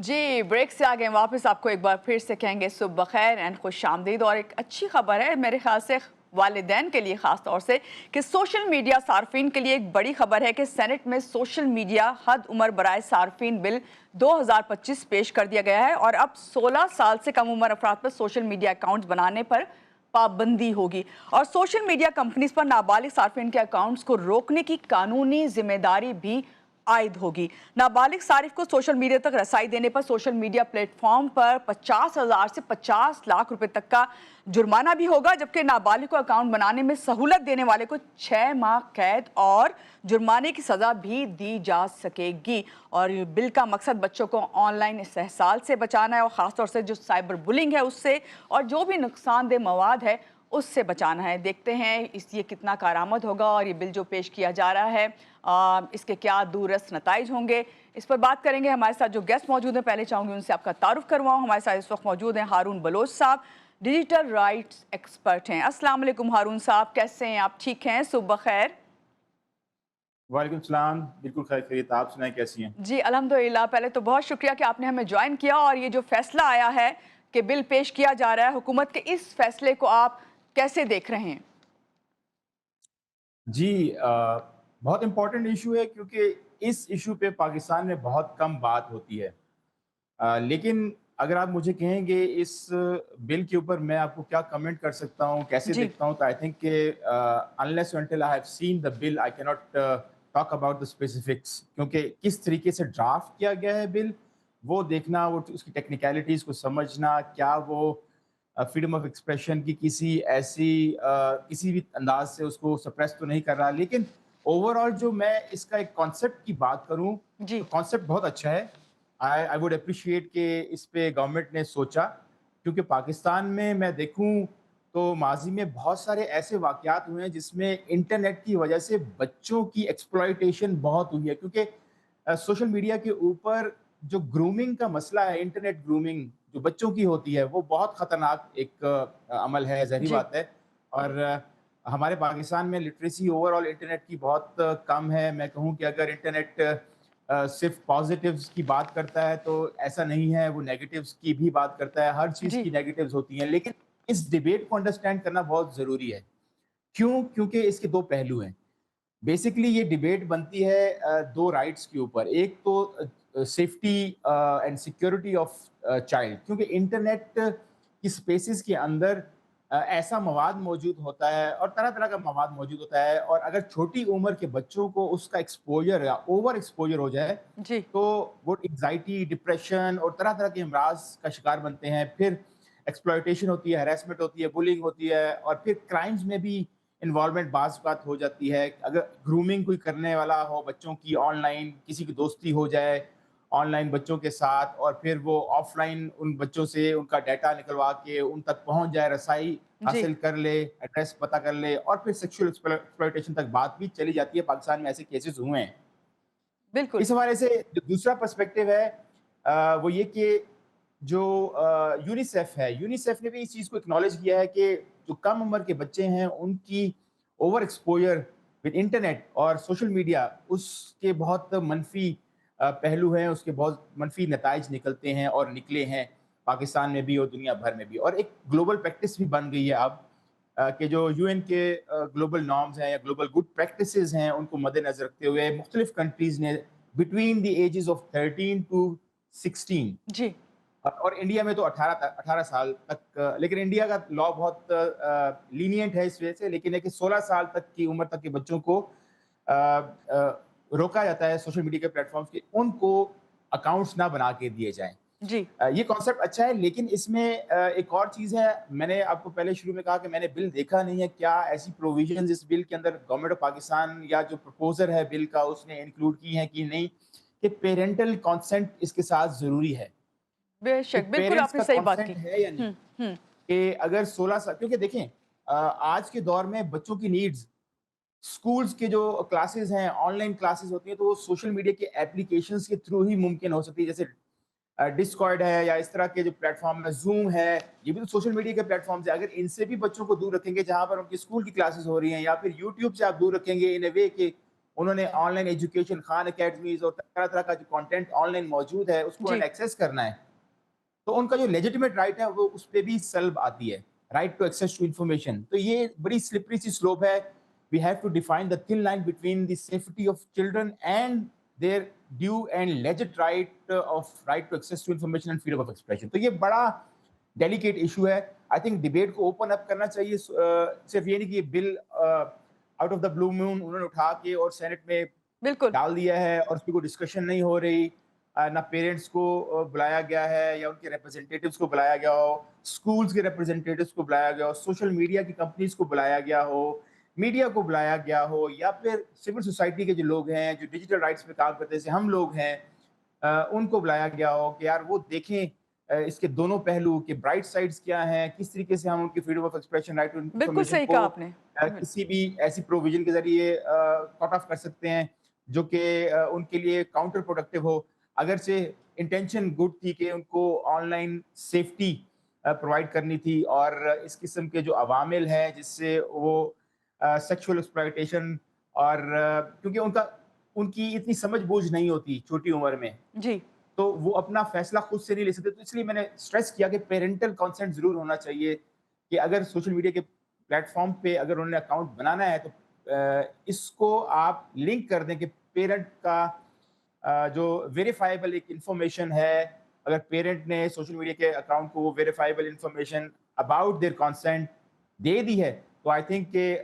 जी, break से आ गए वापस। आपको एक बार फिर से कहेंगे सुबह खैर एंड खुशामदीद। और एक अच्छी खबर है मेरे ख्याल से वालिदैन के लिए ख़ास तौर से कि सोशल मीडिया सार्फिन के लिए एक बड़ी खबर है कि सेनेट में सोशल मीडिया हद उम्र बराए सार्फिन बिल 2025 पेश कर दिया गया है और अब 16 साल से कम उम्र अफराद पर सोशल मीडिया अकाउंट्स बनाने पर पाबंदी होगी और सोशल मीडिया कंपनीज पर नाबालिग सार्फिन के अकाउंट्स को रोकने की कानूनी जिम्मेदारी भी आयद होगी। नाबालिग सारिफ को सोशल मीडिया तक रसाई देने पर सोशल मीडिया प्लेटफॉर्म पर 50,000 से 50 लाख रुपए तक का जुर्माना भी होगा, जबकि नाबालिग को अकाउंट बनाने में सहूलत देने वाले को 6 माह कैद और जुर्माने की सजा भी दी जा सकेगी। और बिल का मकसद बच्चों को ऑनलाइन इस्तेहसाल से बचाना है और ख़ासतौर से जो साइबर बुलिंग है उससे और जो भी नुकसानदेह मवाद है उससे बचाना है। देखते हैं ये कितना कारआमद होगा और ये बिल जो पेश किया जा रहा है इसके क्या दूरस्थ नताइज होंगे, इस पर बात करेंगे। हमारे साथ जो गेस्ट मौजूद हैं पहले चाहूँगी उनसे आपका तारुफ करवाऊँ। हमारे साथ इस वक्त मौजूद हैं हारून बलोच साहब, डिजिटल राइट्स एक्सपर्ट हैं। अस्सलाम वालेकुम हारून साहब, कैसे हैं आप? ठीक हैं? सुबह खैर। वालेकुम सलाम, बिल्कुल खैरियत। आप सुनाएं, कैसी हैं? जी अल्हम्दुलिल्लाह। पहले तो बहुत शुक्रिया कि आपने हमें ज्वाइन किया और ये जो फैसला आया है कि बिल पेश किया जा रहा है, हुकूमत के इस फैसले को आप कैसे देख रहे हैं? जी बहुत इम्पोर्टेंट इशू है क्योंकि इस इशू पे पाकिस्तान में बहुत कम बात होती है। लेकिन अगर आप मुझे कहेंगे इस बिल के ऊपर मैं आपको क्या कमेंट कर सकता हूँ, कैसे जी देखता हूँ, तो आई थिंक कि unless until I have seen the bill I can not talk about the specifics, क्योंकि किस तरीके से ड्राफ्ट किया गया है बिल वो देखना, वो उसकी टेक्निकलिटीज़ को समझना, क्या वो फ्रीडम ऑफ एक्सप्रेशन की किसी भी अंदाज से उसको सप्रेस तो नहीं कर रहा। लेकिन ओवरऑल जो मैं इसका एक कॉन्सेप्ट की बात करूं जी तो कॉन्सेप्ट बहुत अच्छा है। आई वुड अप्रिशिएट कि इस पे गवर्नमेंट ने सोचा, क्योंकि पाकिस्तान में मैं देखूं तो माजी में बहुत सारे ऐसे वाकयात हुए हैं जिसमें इंटरनेट की वजह से बच्चों की एक्सप्लॉयटेशन बहुत हुई है, क्योंकि सोशल मीडिया के ऊपर जो ग्रूमिंग का मसला है, इंटरनेट ग्रूमिंग जो बच्चों की होती है, वो बहुत खतरनाक एक अमल है, ज़ाहिर जी बात है। और हमारे पाकिस्तान में लिटरेसी ओवरऑल इंटरनेट की बहुत कम है। मैं कहूँ कि अगर इंटरनेट सिर्फ पॉजिटिव्स की बात करता है तो ऐसा नहीं है, वो नेगेटिव्स की भी बात करता है। हर चीज़ जी की नेगेटिव्स होती हैं, लेकिन इस डिबेट को अंडरस्टैंड करना बहुत ज़रूरी है। क्यों? क्योंकि इसके 2 पहलू हैं। बेसिकली ये डिबेट बनती है 2 राइट्स के ऊपर। एक तो safety and security of child, क्योंकि इंटरनेट की स्पेसेस के अंदर ऐसा मवाद मौजूद होता है और तरह-तरह का मवाद मौजूद होता है, और अगर छोटी उम्र के बच्चों को उसका एक्सपोज़र या ओवर एक्सपोज़र हो जाए, जी तो वो एंग्ज़ायटी, डिप्रेशन और तरह-तरह के अमराज़ का शिकार बनते हैं। फिर एक्सप्लॉयटेशन होती है, हैरेसमेंट होती है, बुलिंग होती है, और फिर क्राइम्स में भी इन्वॉल्वमेंट बाज़ बात हो जाती है। अगर ग्रूमिंग कोई करने वाला हो बच्चों की, ऑनलाइन किसी की दोस्ती हो जाए ऑनलाइन बच्चों के साथ, और फिर वो ऑफलाइन उन बच्चों से उनका डाटा निकलवा के उन तक पहुंच जाए, रसाई जी हासिल कर ले, एड्रेस पता कर ले, और फिर सेक्सुअल एक्सप्लॉयटेशन तक बात भी चली जाती है। पाकिस्तान में ऐसे केसेस हुए हैं। बिल्कुल। इस हवाले से जो दूसरा पर्सपेक्टिव है वो ये कि जो यूनिसेफ है, यूनिसेफ ने भी इस चीज़ को एक्नॉलेज किया है कि जो कम उम्र के बच्चे हैं उनकी ओवर एक्सपोजर विद इंटरनेट और सोशल मीडिया, उसके बहुत मनफी पहलू हैं, उसके बहुत मनफी नताइज निकलते हैं और निकले हैं पाकिस्तान में भी और दुनिया भर में भी। और एक ग्लोबल प्रैक्टिस भी बन गई है अब कि जो यूएन के ग्लोबल नॉर्म्स हैं या ग्लोबल गुड प्रैक्टिसेस हैं, उनको मद्देनजर रखते हुए मुख्तलिफ कंट्रीज ने between the ages of 13 to 16, जी और इंडिया में तो 18 साल तक, लेकिन इंडिया का लॉ बहुत लीनियंट है इस वजह से, लेकिन है कि 16 साल तक की उम्र तक के बच्चों को रोका जाता है सोशल मीडिया के प्लेटफॉर्म्स के, उनको अकाउंट्स ना बना के दिए जाएं। जी ये कॉन्सेप्ट अच्छा है, लेकिन इसमें एक और चीज़ है। मैंने आपको पहले शुरू में कहा कि मैंने बिल देखा नहीं है, क्या ऐसी प्रोविजंस इस बिल के अंदर गवर्नमेंट ऑफ पाकिस्तान या जो प्रपोजर है बिल का उसने इंक्लूड की हैं कि नहीं, कि पेरेंटल कंसेंट इसके साथ ज़रूरी है। तो बेशक, बिल्कुल पेरेंट्स आपने का सही बात कंसेंट की। है या नहीं, हम्म। कि अगर 16 साल, क्योंकि देखें आज के दौर में बच्चों की नीड्स, स्कूल्स के जो क्लासेस हैं, ऑनलाइन क्लासेस होती हैं, तो वो सोशल मीडिया के एप्लीकेशंस के थ्रू ही मुमकिन हो सकती है। जैसे डिस्कॉर्ड है या इस तरह के जो प्लेटफॉर्म है, जूम है, ये भी तो सोशल मीडिया के प्लेटफॉर्म्स है। अगर इनसे भी बच्चों को दूर रखेंगे जहां पर उनकी स्कूल की क्लासेस हो रही हैं, या फिर यूट्यूब से आप दूर रखेंगे इन ए वे कि انہوں نے on line education, Khan academies اور طرح طرح کا جو کانٹینٹ آن لائن موجود ہے اس کو انہوں جی نے ایکسیس کرنا ہے، تو ان کا جو لیجیٹیمیٹ رائٹ ہے وہ اس پہ بھی سلب آتی ہے، right to access to information. تو یہ بڑی سلپری سی سلوپ ہے. We have to define the thin line between the safety of children and their due and legit right of right to access to information and freedom of expression. تو یہ بڑا delicate issue ہے. I think debate کو open up کرنا چاہیے. صرف یہ نہیں کہ یہ بل آؤٹ آف دا بلو مون انہوں نے اٹھا کے اور سینٹ میں بالکل ڈال دیا ہے اور اس کی کوئی ڈسکشن نہیں ہو رہی، نہ پیرنٹس کو بلایا گیا ہے یا ان کے ریپرزینٹیٹیوز کو بلایا گیا ہو، اسکولز کے ریپرزینٹیٹیوز کو بلایا گیا ہو، سوشل میڈیا کی کمپنیز کو بلایا گیا ہو، میڈیا کو بلایا گیا ہو، یا پھر سول سوسائٹی کے جو لوگ ہیں جو ڈیجیٹل رائٹس پہ کام کرتے ہیں جیسے ہم لوگ ہیں ان کو بلایا گیا ہو کہ یار وہ دیکھیں اس کے دونوں پہلو کہ برائٹ سائڈز کیا ہیں، کس طریقے سے ہم ان کی freedom of expression, right to بالکل انفارمیشن صحیح کو کہا آپ نے. کسی بھی ایسی پروویژن کے ذریعے کٹ آف کر سکتے ہیں جو کہ ان کے لیے کاؤنٹر پروڈکٹیو ہو. اگرچہ انٹینشن گڈ تھی کہ ان کو آن لائن سیفٹی پرووائڈ کرنی تھی اور اس قسم کے جو عوامل ہیں جس سے وہ سیکشول ایکسپلائٹیشن اور کیونکہ ان کی اتنی سمجھ بوجھ نہیں ہوتی چھوٹی عمر میں، جی تو وہ اپنا فیصلہ خود سے نہیں لے سکتے. تو اس لیے میں نے اسٹریس کیا کہ پیرنٹل کانسنٹ ضرور ہونا چاہیے کہ اگر سوشل میڈیا کے پلیٹ فارم پہ اگر انہوں نے اکاؤنٹ بنانا ہے تو اس کو آپ لنک کر دیں کہ پیرنٹ کا جو ویریفائیبل ایک انفارمیشن ہے، اگر پیرنٹ نے سوشل میڈیا کے اکاؤنٹ کو وہ verifiable information about their consent دے دی ہے تو آئی تھنک کہ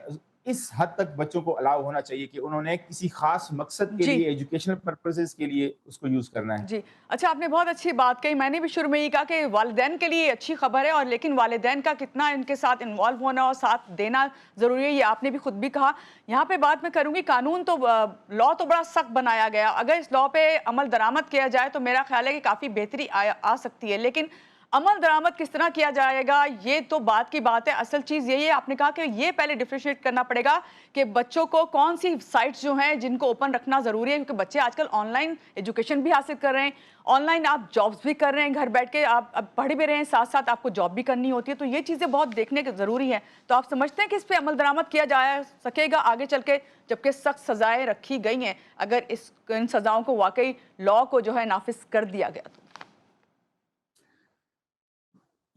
اس حد تک بچوں کو الاؤ ہونا چاہیے کہ انہوں نے کسی خاص مقصد کے جی لیے، ایجوکیشنل پرپسز کے لیے اس کو یوز کرنا ہے. جی اچھا، آپ نے بہت اچھی بات کہی. میں نے بھی شروع میں یہ کہا کہ والدین کے لیے اچھی خبر ہے، اور لیکن والدین کا کتنا ان کے ساتھ انوالو ہونا اور ساتھ دینا ضروری ہے، یہ آپ نے بھی خود بھی کہا. یہاں پہ بات میں کروں گی، قانون تو لاء تو بڑا سخت بنایا گیا، اگر اس لاء پہ عمل درآمد کیا جائے تو میرا خیال ہے کہ کافی بہتری آ سکتی ہے. لیکن عمل درآمد کس طرح کیا جائے گا یہ تو بات کی بات ہے. اصل چیز یہی ہے، آپ نے کہا کہ یہ پہلے ڈیفرینشیٹ کرنا پڑے گا کہ بچوں کو کون سی سائٹس جو ہیں جن کو اوپن رکھنا ضروری ہے، کیونکہ بچے آج کل آن لائن ایجوکیشن بھی حاصل کر رہے ہیں، آن لائن آپ جابز بھی کر رہے ہیں، گھر بیٹھ کے آپ اب پڑھ بھی رہے ہیں، ساتھ ساتھ آپ کو جاب بھی کرنی ہوتی ہے. تو یہ چیزیں بہت دیکھنے کے ضروری ہیں. تو آپ سمجھتے ہیں کہ اس پہ عمل درآمد کیا جا سکے گا آگے چل کے، جبکہ سخت سزائیں رکھی گئی ہیں، اگر ان سزاؤں کو واقعی لاء کو جو ہے نافذ کر دیا گیا تو؟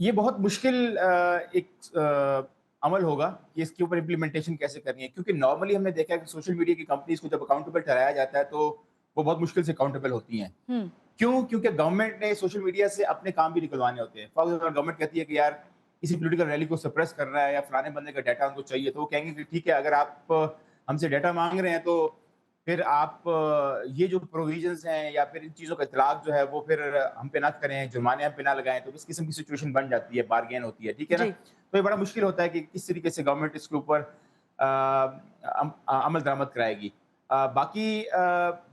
یہ بہت مشکل ایک عمل ہوگا کہ اس کے اوپر امپلیمنٹیشن کیسے کرنی ہے، کیونکہ نارملی ہم نے دیکھا ہے کہ سوشل میڈیا کی کمپنیز کو جب اکاؤنٹیبل ٹھہرایا جاتا ہے تو وہ بہت مشکل سے اکاؤنٹیبل ہوتی ہیں. کیوں؟ کیونکہ گورنمنٹ نے سوشل میڈیا سے اپنے کام بھی نکلوانے ہوتے ہیں. فار ایگزامپل گورنمنٹ کہتی ہے کہ یار کسی پولیٹیکل ریلی کو سپریس کرنا ہے یا فلانے بندے کا ڈیٹا ان کو چاہیے، تو وہ کہیں گے کہ ٹھیک ہے اگر آپ ہم سے ڈیٹا مانگ رہے ہیں تو پھر آپ یہ جو پروویژنز ہیں یا پھر ان چیزوں کا اطلاق جو ہے وہ پھر ہم پہ نہ کریں، جرمانے ہم پہ نہ لگائیں. تو اس قسم کی سچویشن بن جاتی ہے، بارگین ہوتی ہے، ٹھیک ہے نا. جی تو یہ بڑا مشکل ہوتا ہے کہ کس طریقے سے گورنمنٹ اس کے اوپر عمل درآمد کرائے گی. باقی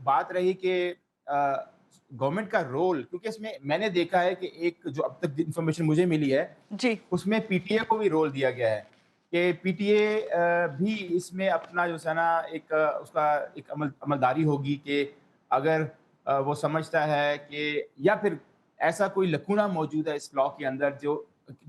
بات رہی کہ گورنمنٹ کا رول، کیونکہ اس میں نے دیکھا ہے کہ ایک جو اب تک انفارمیشن مجھے ملی ہے جی اس میں پی ٹی اے کو بھی رول دیا گیا ہے کہ پی ٹی اے بھی اس میں اپنا جو ہے نا ایک اس کا ایک عملداری ہوگی کہ اگر وہ سمجھتا ہے کہ یا پھر ایسا کوئی لکونہ موجود ہے اس لاء کے اندر جو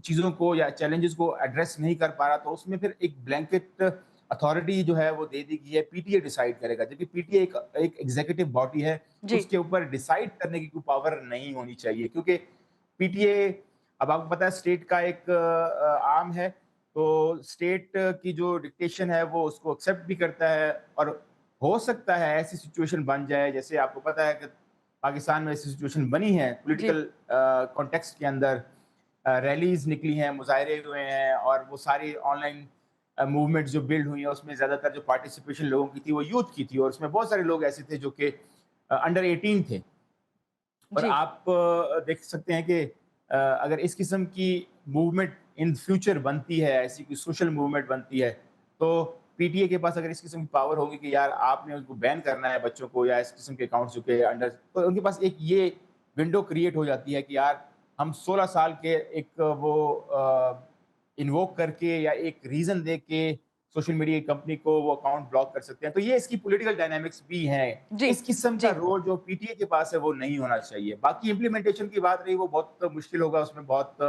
چیزوں کو یا چیلنجز کو ایڈریس نہیں کر پا رہا، تو اس میں پھر ایک بلینکٹ اتھارٹی جو ہے وہ دے دی گئی ہے. پی ٹی اے ڈیسائیڈ کرے گا، جبکہ پی ٹی اے ایک ایگزیکٹو باڈی ہے، جی اس کے اوپر ڈیسائیڈ کرنے کی کوئی پاور نہیں ہونی چاہیے. کیونکہ پی ٹی اے اب آپ کو پتا ہے اسٹیٹ کا ایک آرم ہے، تو اسٹیٹ کی جو ڈکٹیشن ہے وہ اس کو ایکسیپٹ بھی کرتا ہے. اور ہو سکتا ہے ایسی سچویشن بن جائے، جیسے آپ کو پتا ہے کہ پاکستان میں ایسی سچویشن بنی ہے جی پولیٹیکل کانٹیکسٹ کے اندر، ریلیز نکلی ہیں، مظاہرے ہوئے ہیں، اور وہ ساری آن لائن موومنٹ جو بلڈ ہوئی ہیں اس میں زیادہ تر جو پارٹیسپیشن لوگوں کی تھی وہ یوتھ کی تھی، اور اس میں بہت سارے لوگ ایسے تھے جو کہ انڈر 18 تھے. اور جی آپ دیکھ سکتے ہیں کہ اگر اس قسم کی موومنٹ ان فیوچر بنتی ہے، ایسی کوئی سوشل موومنٹ بنتی ہے، تو پی ٹی اے کے پاس اگر اس قسم کی پاور ہوگی کہ یار آپ نے ان کو بین کرنا ہے بچوں کو یا اس قسم کے اکاؤنٹس جو کہ انڈر، تو ان کے پاس ایک یہ ونڈو کریٹ ہو جاتی ہے کہ یار ہم 16 سال کے ایک وہ انووک کر کے یا ایک ریزن دے کے سوشل میڈیا کی کمپنی کو وہ اکاؤنٹ بلاک کر سکتے ہیں. تو یہ اس کی پولیٹیکل ڈائنامکس بھی ہیں. جی اس قسم جی کا رول جو پی ٹی اے کے پاس ہے وہ نہیں ہونا چاہیے. باقی امپلیمنٹیشن کی بات رہی وہ بہت مشکل ہوگا، اس میں بہت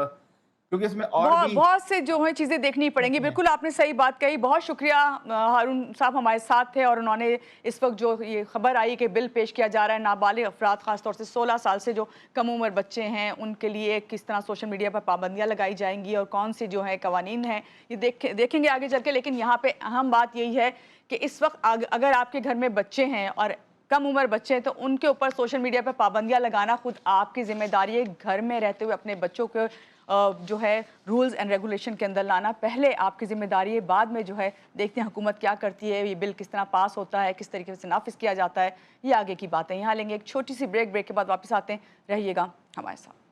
क्योंकि इसमें और भी बहुत से जो है चीज़ें देखनी पड़ेंगी। बिल्कुल आपने सही बात कही। बहुत शुक्रिया हारून साहब हमारे साथ थे और उन्होंने इस वक्त जो ये खबर आई कि बिल पेश किया जा रहा है नाबालिग अफराद खासतौर से 16 साल से जो कम उम्र बच्चे हैं उनके लिए किस तरह सोशल मीडिया पर पाबंदियां लगाई जाएंगी और कौन सी जो है कवानीन है ये देखेंगे आगे चल के। लेकिन यहाँ पे अहम बात यही है कि इस वक्त अगर आपके घर में बच्चे हैं और कम उम्र बच्चे हैं तो उनके ऊपर सोशल मीडिया पर पाबंदियां लगाना खुद आपकी जिम्मेदारी है। घर में रहते हुए अपने बच्चों को जो है रूल्स एंड रेगुलेशन के अंदर लाना पहले आपकी जिम्मेदारी है। बाद में जो है देखते हैं हुकूमत क्या करती है, ये बिल किस तरह पास होता है, किस तरीके से नाफिज किया जाता है, ये आगे की बात है। यहाँ लेंगे एक छोटी सी ब्रेक के बाद वापस आते हैं, रहिएगा हमारे साथ।